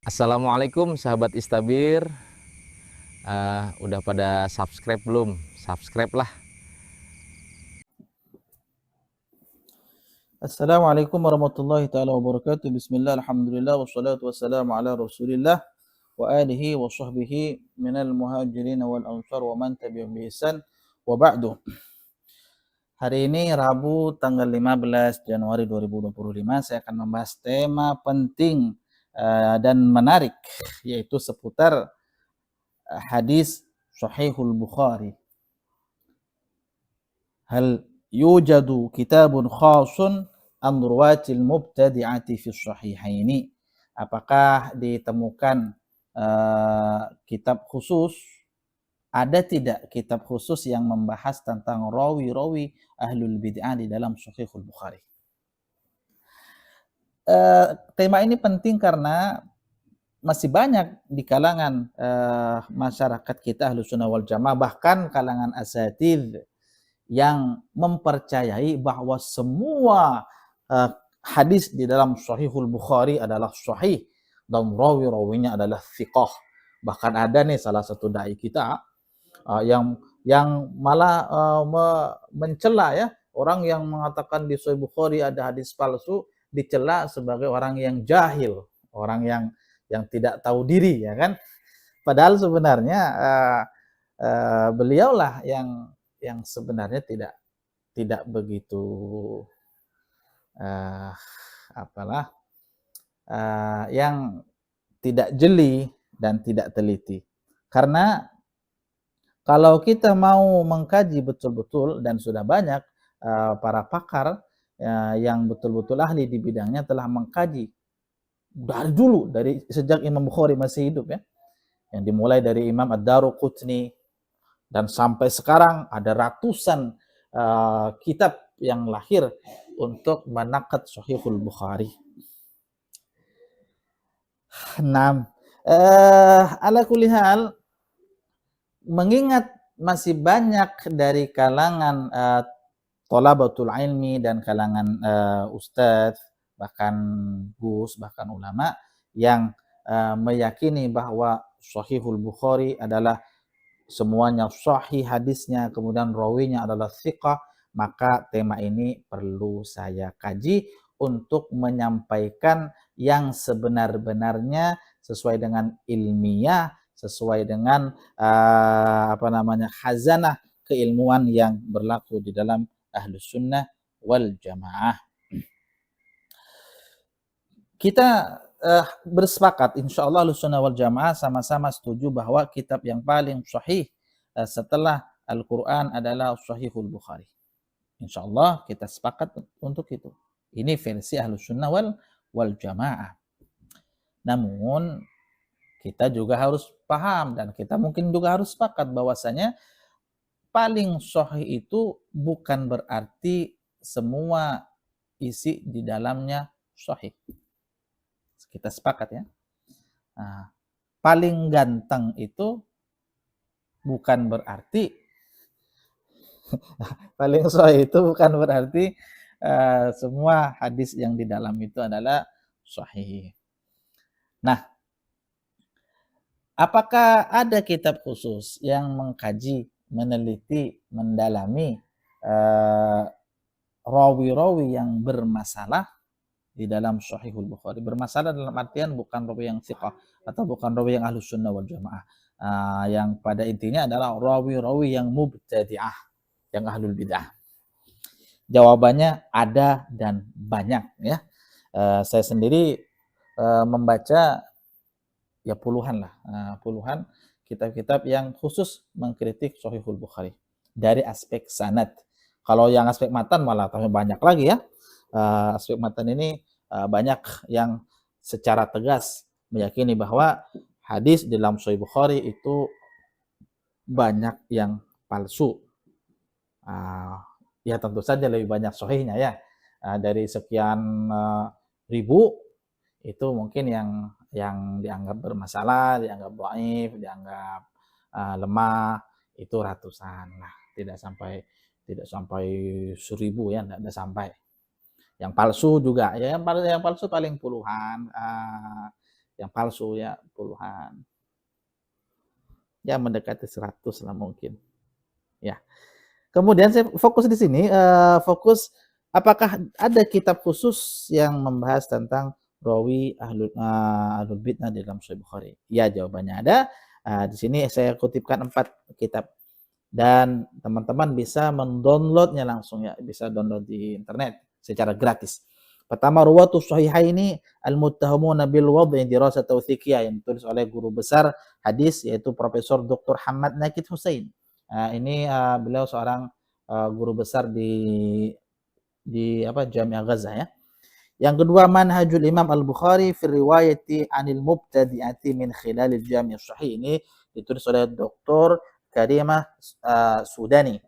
Assalamualaikum sahabat Istabir. Udah pada subscribe belum? Subscribe lah. Assalamualaikum warahmatullahi taala wabarakatuh. Bismillah, alhamdulillah, wassalatu wassalamu ala rasulillah wa alihi wa sahbihi minal muhajirin wal ansar wa man tabi'ahum bi ihsan wa ba'du. Hari ini Rabu tanggal 15 Januari 2025 saya akan membahas tema penting dan menarik, yaitu seputar hadis Sahihul Bukhari. Hal yujadu kitabun khasun an ruwatil mubtadi'ati fi sahihaini. Apakah ditemukan kitab khusus, ada tidak kitab khusus yang membahas tentang rawi-rawi ahlul bid'ah di dalam Sahihul Bukhari? Tema ini penting karena masih banyak di kalangan masyarakat kita Ahlus Sunnah wal Jamaah, bahkan kalangan asatidz, yang mempercayai bahwa semua hadis di dalam Sahihul Bukhari adalah sahih dan rawi-rawinya adalah thiqah. Bahkan ada nih salah satu dai kita yang malah mencela ya orang yang mengatakan di Sahih Bukhari ada hadis palsu, dicela sebagai orang yang jahil, orang yang tidak tahu diri, ya kan? Padahal sebenarnya beliaulah yang sebenarnya tidak begitu yang tidak jeli dan tidak teliti. Karena kalau kita mau mengkaji betul-betul, dan sudah banyak para pakar yang betul-betul ahli di bidangnya telah mengkaji dari dulu, dari sejak Imam Bukhari masih hidup ya, yang dimulai dari Imam Ad-Daruqutni, dan sampai sekarang ada ratusan kitab yang lahir untuk menaqad Sahihul Bukhari. Nah, ala kulli hal, mengingat masih banyak dari kalangan thalabatul ilmi dan kalangan ustadz, bahkan gus, bahkan ulama yang meyakini bahwa Sahihul Bukhari adalah semuanya sahih hadisnya, kemudian rawinya adalah thiqah, maka tema ini perlu saya kaji untuk menyampaikan yang sebenar-benarnya sesuai dengan ilmiah, sesuai dengan khazanah keilmuan yang berlaku di dalam Ahlus Sunnah wal Jamaah. Kita bersepakat, insya Allah Ahlus Sunnah wal Jamaah sama-sama setuju bahwa kitab yang paling sahih setelah Al-Quran adalah Sahihul Bukhari. Insya Allah kita sepakat untuk itu. Ini versi Ahlus Sunnah wal Jamaah. Namun kita juga harus paham, dan kita mungkin juga harus sepakat bahwasanya paling sahih itu bukan berarti semua isi di dalamnya sahih. Kita sepakat ya. Nah, paling ganteng itu bukan berarti paling sahih itu bukan berarti semua hadis yang di dalam itu adalah sahih. Nah, apakah ada kitab khusus yang mengkaji, meneliti, mendalami rawi-rawi yang bermasalah di dalam Sahihul Bukhari? Bermasalah dalam artian bukan rawi yang thiqah atau bukan rawi yang Ahlus Sunnah wal Jamaah. Yang pada intinya adalah rawi-rawi yang mubtadi'ah, yang ahlul bid'ah. Jawabannya ada dan banyak ya. Saya sendiri membaca ya puluhan kitab-kitab yang khusus mengkritik Sahihul Bukhari dari aspek sanad. Kalau yang aspek matan malah tambah banyak lagi ya. Aspek matan ini banyak yang secara tegas meyakini bahwa hadis di dalam Sahih Bukhari itu banyak yang palsu. Ya tentu saja lebih banyak sahihnya ya. Dari sekian ribu itu mungkin yang dianggap bermasalah, dianggap dhaif, dianggap lemah itu ratusan lah, tidak sampai tidak sampai 1000 ya, tidak sampai. Yang palsu juga ya, yang palsu paling puluhan, yang palsu ya puluhan, ya mendekati 100 lah mungkin ya. Kemudian saya fokus di sini, fokus apakah ada kitab khusus yang membahas tentang rawi ahlul bid'ah di dalam Sahih Bukhari? Ya, jawabannya ada. Di sini saya kutipkan 4 kitab dan teman-teman bisa mendownloadnya langsung ya, bisa download di internet secara gratis. Pertama, Ruwatus Sahihaini Al-Muttahamuna bil Wad'i Dirasah Tautsiqiyah yang ditulis oleh guru besar hadis yaitu Profesor Dr. Hamad Nakid Hussein. Ini beliau seorang guru besar di Jami'ah Gaza ya. Yang kedua, Manhajul Imam Al-Bukhari fi riwayati anil mubtadi'ati min khilalil Jami' Sahih. Ini ditulis oleh Dr. Karimah Sudani.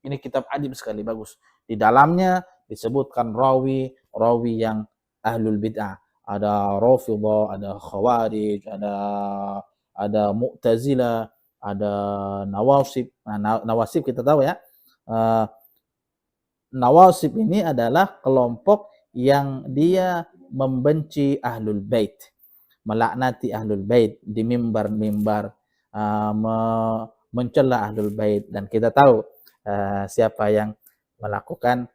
Ini kitab adib sekali, bagus. Di dalamnya disebutkan rawi yang ahlul bid'ah. Ada Rafidhah, ada Khawarij, ada Mu'tazilah, ada Nawasib. Nah, Nawasib kita tahu ya. Nawasib ini adalah kelompok yang dia membenci ahlul bait, melaknati ahlul bait di mimbar-mimbar, mencela ahlul bait, dan kita tahu siapa yang melakukan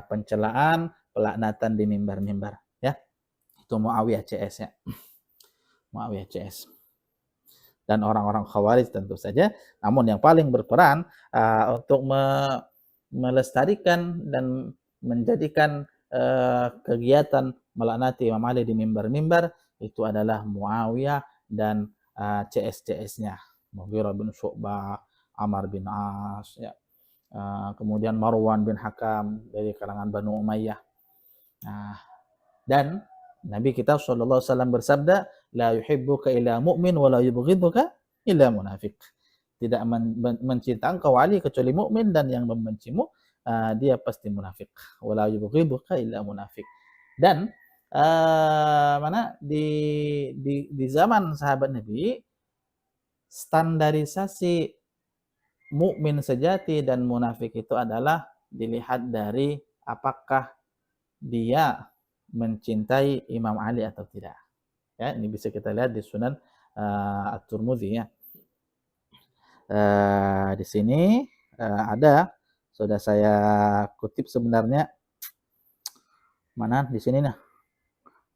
pencelaan, pelaknatan di mimbar-mimbar ya. Itu Muawiyah CS ya. Muawiyah CS. Dan orang-orang Khawarij tentu saja. Namun yang paling berperan untuk melestarikan dan menjadikan kegiatan melaknati Imam Ali di mimbar-mimbar itu adalah Muawiyah dan CS-CS-nya. Mughirah bin Syu'bah, Amr bin As ya. Kemudian Marwan bin Hakam dari kalangan Banu Umayyah. Dan Nabi kita sallallahu alaihi wasallam bersabda, la yuhibbuka illa mu'min wa la yubghiduka illa munafiq. Tidak mencintai engkau Ali kecuali mukmin, dan yang membencimu dia pasti munafik. Wa la yubghiduka illa munafiq. Dan di zaman sahabat Nabi, standarisasi mukmin sejati dan munafik itu adalah dilihat dari apakah dia mencintai Imam Ali atau tidak. Ya, ini bisa kita lihat di Sunan At-Tirmidzi ya. Di sini ada, sudah saya kutip sebenarnya. Mana di sini nah.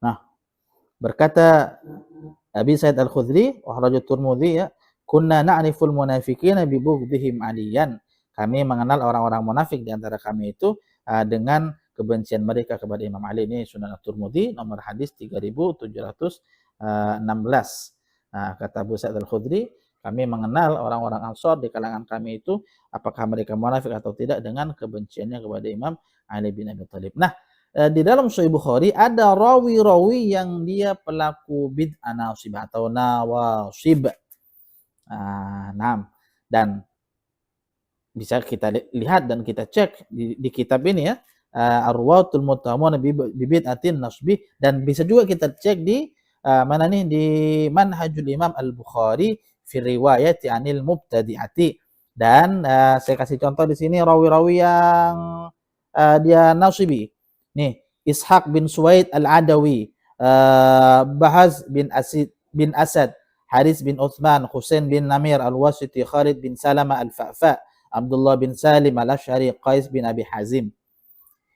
Nah, berkata Abi Sa'id Al-Khudri wa Rajul Tirmidzi ya, kunna na'riful munafiqina bi bughdihim aliyan. Kami mengenal orang-orang munafik di antara kami itu dengan kebencian mereka kepada Imam Ali. Ini Sunan At-Tirmidzi nomor hadis 3716. Kata Abu Sa'id Al-Khudri, kami mengenal orang-orang Ansor di kalangan kami itu apakah mereka munafik atau tidak dengan kebenciannya kepada Imam Ali bin Abi Thalib. Nah, di dalam Sahih Bukhari ada rawi-rawi yang dia pelaku bid'ah nasibah atau nawasib. Dan bisa kita lihat dan kita cek di kitab ini ya, Arwatul Muttahamun bi bid'atin nasbih, dan bisa juga kita cek di mana nih, di Manhajul Imam Al-Bukhari fi riwayati anil mubtadi'ati. Dan saya kasih contoh di sini rawi-rawi yang dia nasibi. Nih, Ishaq bin Suwaid Al-Adawi, Bahaz bin Asad, Haris bin Uthman, Husain bin Namir Al-Wasiti, Khalid bin Salama Al-Fa'fa, Abdullah bin Salim Al-Ash'ari, Qais bin Abi Hazim.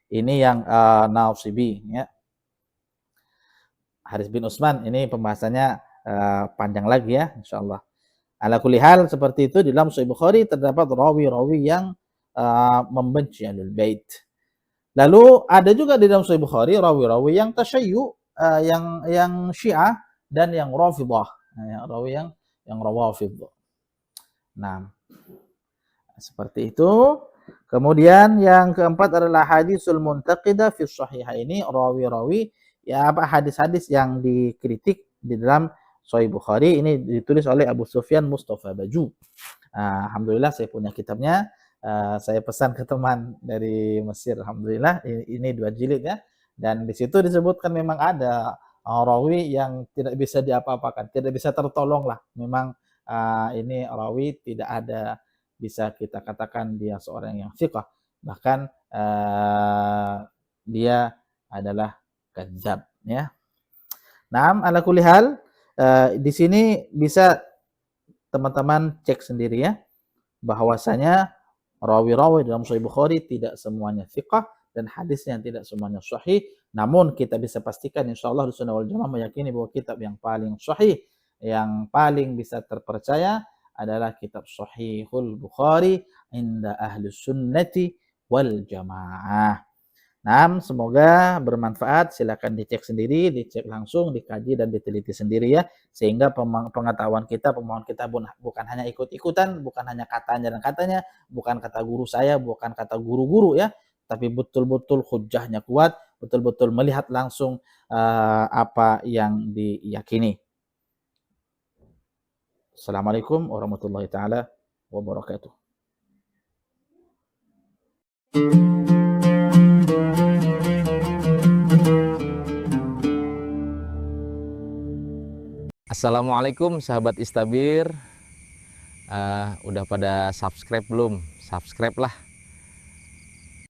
Ini yang nasibi ya. Haris bin Utsman ini pembahasannya panjang lagi ya, insyaallah. Ala kulli hal seperti itu, di dalam Sahih Bukhari terdapat rawi-rawi yang membenci Ahlul Bait. Lalu ada juga di dalam Sahih Bukhari rawi-rawi yang tasyayyu, yang Syiah dan yang Rafidhah. Rawi yang Rawafidh. Nah, seperti itu. Kemudian yang keempat adalah hadisul muntaqidah fi shahihaini, rawi-rawi ya hadis-hadis yang dikritik di dalam Sahih Bukhari. Ini ditulis oleh Abu Sufyan Mustafa Baju. Alhamdulillah saya punya kitabnya. Saya pesan ke teman dari Mesir. Alhamdulillah ini 2 jilid ya. Dan di situ disebutkan memang ada rawi yang tidak bisa diapa-apakan, tidak bisa tertolong lah. Memang ini rawi tidak ada bisa kita katakan dia seorang yang thiqah, bahkan dia adalah kadzab ya. Naam, ala kulli hal, di sini bisa teman-teman cek sendiri ya, bahwasanya rawi-rawi dalam Sahih Bukhari tidak semuanya thiqah dan hadisnya tidak semuanya sahih. Namun kita bisa pastikan insyaallah Ahlussunnah wal Jamaah meyakini bahwa kitab yang paling sahih, yang paling bisa terpercaya adalah kitab Sahihul Bukhari inda Ahlus Sunnati wal Jamaah. Nah, semoga bermanfaat. Silakan dicek sendiri, dicek langsung, dikaji dan diteliti sendiri ya, sehingga pengetahuan kita, pemahaman kita bukan hanya ikut-ikutan, bukan hanya katanya dan katanya, bukan kata guru saya, bukan kata guru-guru ya, tapi betul-betul hujahnya kuat, betul-betul melihat langsung apa yang diyakini. Assalamualaikum warahmatullahi taala wabarakatuh. Assalamualaikum sahabat Istabir. Udah pada subscribe belum? Subscribe lah.